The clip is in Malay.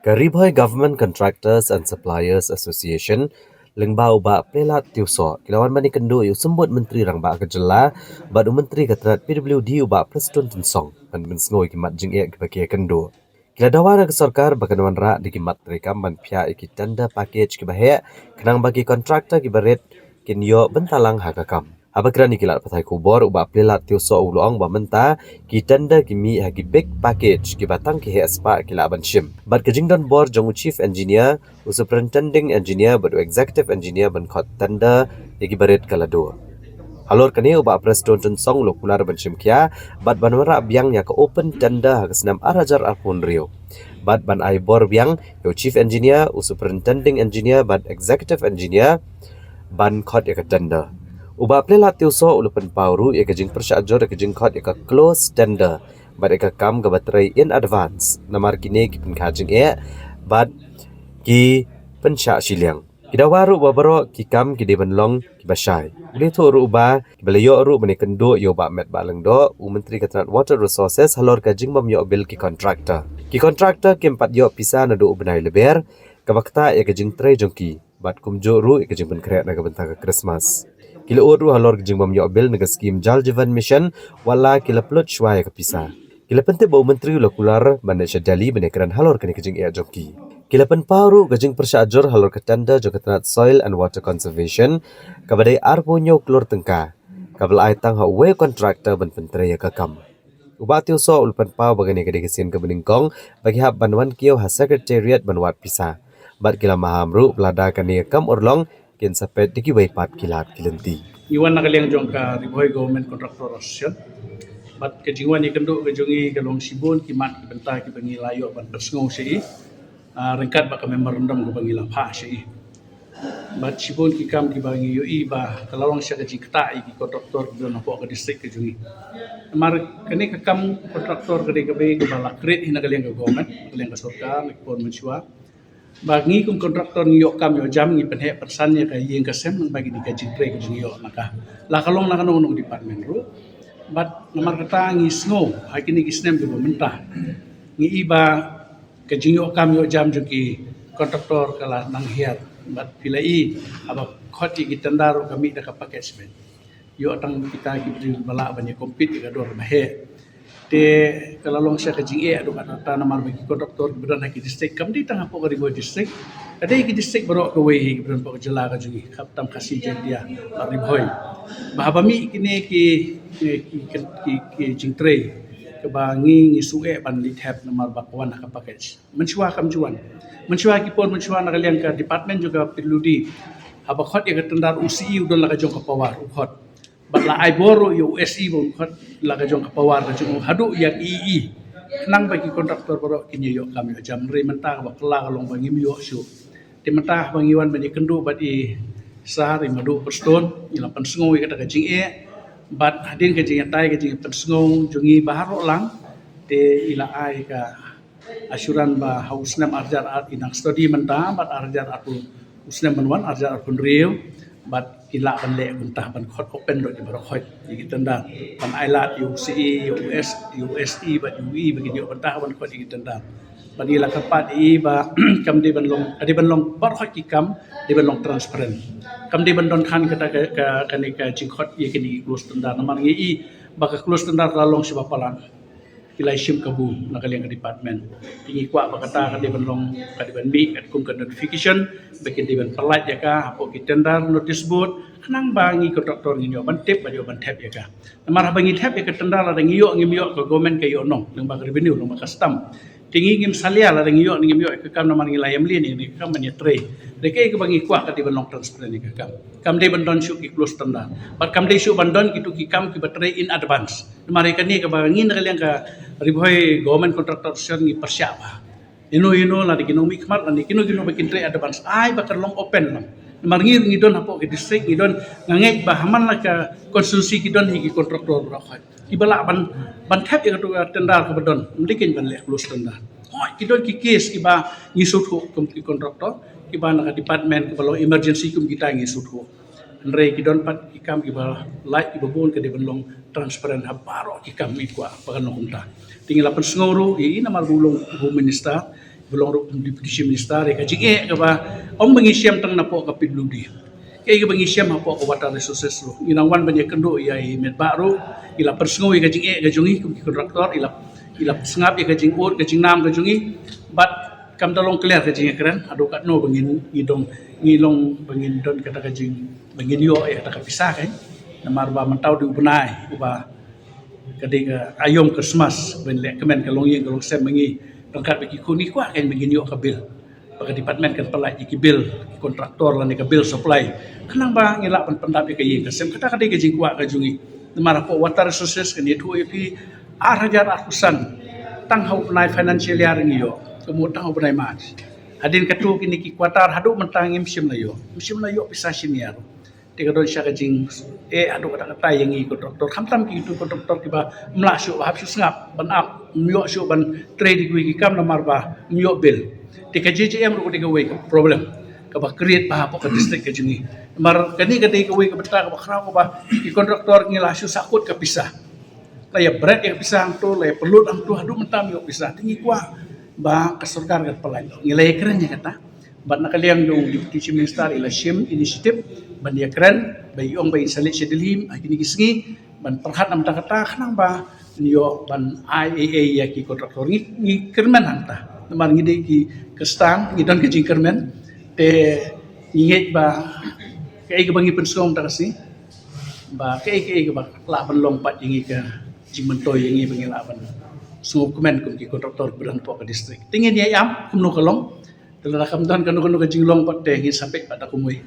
Karibhoy Government Contractors and Suppliers Association lengbau ba pelat tiuso kilawan mani kendo yu sembut menteri rang ba kejela badu menteri katrat PWD ba Preston Tinsong man mensngoi kimat jing e kibaki kendo kila dawana ke sarkar bakan ra di kimat rekam man pia iki tanda package kibahe kenang bagi kontraktor kibaret kinyo bentalang hakakam Abakran ni kilat patai kubor uba pelat tiuso uluang ba menta ki tanda kimi hagi big package ki batang ki hespa kila banshim bat kejingdon bor jongu chief engineer superintending engineer badu executive engineer ban khot tanda yagi baret kalado Halor kani uba Preston Tinsong lokular banshim kia bat banwara biang ya ke open tanda hagasnam arajar arpun rio bat ban ai bor biang yo chief engineer superintending engineer bat executive engineer ban khot ya ke tanda Uba plela tiuso ulupan pauru ya kejing persyaajor ya kejing khot ya ke close tender bad ya ke kam ke baterai in advance namar kini ki penkajing bad ki pensyak siliang Kida waru babaro ki kam ki debenlong ki basai Uli tu uru uba ki belayo uru bani kendo yo ba met baleng do u menteri katrat water resources halor kajing bam yo bil ki kontraktor ki kontraktor ki empat yo pisa nadu ubenai leber kabakta ya kejing tray jongki bad kumjo ru ya kejing penkret na kabentang ke Christmas Kila uru halor kejing bam yo bil naga skim Jal Jeevan Mission wala kila plot shwaya kapisa. Kila penting bau menteri lokular Malaysia Delhi benekaran halor kini kejing ia joki. Kila penparu kejing persyaajur halor ketanda joketanat soil and water conservation kabadai arpunyo klur tengka. Kabel aitang hawe kontraktor ben penteri ya kakam. Ubat tiuso ulpan pau bagani kedi kesin ke beningkong bagi hab banwan kio ha secretariat banwat pisa. Bat kila mahamru belada kani kam urlong kin sapet diki waipat kilat kilenti. Iwan nakaliang jong ka Riboy Government Contractor Association. Bat kejingwan ni kendo kejongi kalong sibun kimat ki benta ki bangi layo ban persngau sei. Rengkat ba ka memorandum ko bangi lapha sei. Bat sibun ki kam ki bangi yo iba kalawang sia kejing kta ki kontraktor ki na po ka distrik kejongi. Mar kani ka kam kontraktor kede ka be ka balakret hinakaliang ka government, kaliang ka sarkar ni pon mensiwa. Bagi kung kontraktor ngiyok kam yo jam ngi penhe persannya ka yeng kasem nang bagi di gaji tre ka ngiyok maka la kalong na kanong department ro bat namar kata ngi sngo hakini kisnem ko mentah ngi iba ka ngiyok kam yo jam juki kontraktor kala nang hiat bat pilai aba khoti gitandaro kami da ka package men yo atang kita ki bala banyak kompet ka dor bahe te kalalong siya kajing ado kata namar bagi kontraktor beran haki distrik kam di tengah po Riboy distrik ada iki distrik baro ko wehi beran po jela ka jungi kaptam kasih dia Riboy bahabami kini ki jingtre kebangi ngisue ban di tab namar bakwan ka package mensuah kam juan mensuah ki pon mensuah nakalian ka department juga PWD habakot ya ketendar UCI udon la ka jong ka pawar ukot Batla ay boro yung USI bon kat laga jong kapawar ka jong hadu yang ii nang bagi kontraktor boro kinyo kami jam re mentah bakla kalong bangi miyo syu ti mentah bangiwan bani kendo badi sehari madu perston ilang pensngoi kata kajing bat hadin kajing tai kajing pensngong jungi baharo lang te ila ai ka asuran ba hausnam arjar art inang study mentah bat arjar atu usnam manwan arjar arpun riu bat kila kan le kuntah ban khot open do di baro khot di tanda pan ailat UCE USE bat UI bagi dio bantah ban khot di tanda ban ila kapat ba kam di ban long bar khot ki kam di ban long transparent kam di ban don khan kata ka kanika jingkhot ye kini close tanda namar ngi baka close tanda lalong sibapalan kilai sim kabu nakaliang ka department tingi kwa bakata ka di banlong ka di ban mi at kum ka notification bakin di ban perlat ya ka apo ki tender notice board kanang bangi kontraktor nginyo ban tip ba ban tap ya ka namar bangi tap ya ka tender la ngiyo ngimiyo ka government kayo no nang bag revenue nang custom tingi ngim salia la ngiyo ngimiyo ka kam namar ngilayam li ni kam man tre deke ka bangi kwa ka di banlong transparent ni ka kam de ban don syu ki close tender but kam de syu ban don kitu ki kam ki baterai in advance namar ka ni ka bangi nakaliang ka Riboy Government Contractor Association ngi persiapa. Ino la digino mikmat la digino bakin tre advance ai bakar long open lang. Marngir ngidon hapo ke distrik ngidon ngangek bahaman la ka konstitusi kidon higi kontraktor brakhat. Ibala ban tap ya to tendar ka badon. Mdikin ban le close tendar. Hoi kidon ki case iba ngisut ho kum ki kontraktor iba na department ka emergency kum kita ngisut ho. Andre kidon pat ikam iba light iba bon ke develong transparent habaro ikam ikwa pakan kunta tinggal lapan sengoro i na margulong bu minister belong ro deputy minister ka jing ka ba om bangisiam tang napo ka PWD kay ka bangisiam hapo ko water resources ro inangwan banya kendo iya medba ro ila persngoi ka jing ka jungi kum kontraktor ila sngap ka jing ur ka jing nam ka jungi but kam dalong clear ka jing keren adu kat no bangin ngilong bangin don kata ka jing bangin yo kata ka pisah kan namar ba mantau di ubnai uba kadang ayom Christmas ben lek kemen kalong yang kalong sem mengi tangkat bagi kuni kuat kan begini yo kabil bagi department kan pelai iki bil kontraktor lan ka bil supply kenang ba ngilak pendap ka yeng sem kata kadang ka jing kuat ka jungi namar po water resources kan itu ip hajar ratusan tang hau nai financial year ngiyo kemudian hau benai mas hadin katu kini ki kuatar hadu mentang imsim layo pisah siniar tiga don sya kajing adu kata yang ikut doktor hamtam ki itu doktor kiba mlasyu hab susngap ban ap myo syu ban trade ki kam namar ba myo bil tika JJM ru tika we problem ka ba create ba po ka district ka jingi mar kani ka tika we ka beta ka ba khra ko ba ki kontraktor ngilasyu sakut ka pisah laya bread yang pisah ang to laya pelut ang to hadu mentam yo pisah tingi kwa ba ka sarkar ka palai ngilay keren ya kata bat nakaliang dong deputy minister ila shim initiative ban dia keren bai ong bai salit sedilhim kini kisngi ban perhat nam kata kanang ba niyo ban IAA ya ki kontraktor ni kermen hanta namar ngide ki kestang ngidon ke jingkermen te inget ba kai ke bangi pensong ta kasi ba kai ba la ban lompat ingi ke jingmentoy ingi bangi la ban sungup kemen kum ki kontraktor beran po ke distrik tingin dia yam kumno kolong telah rakam dan kanu kanu ke jinglong pat te ngi sampai pada kumui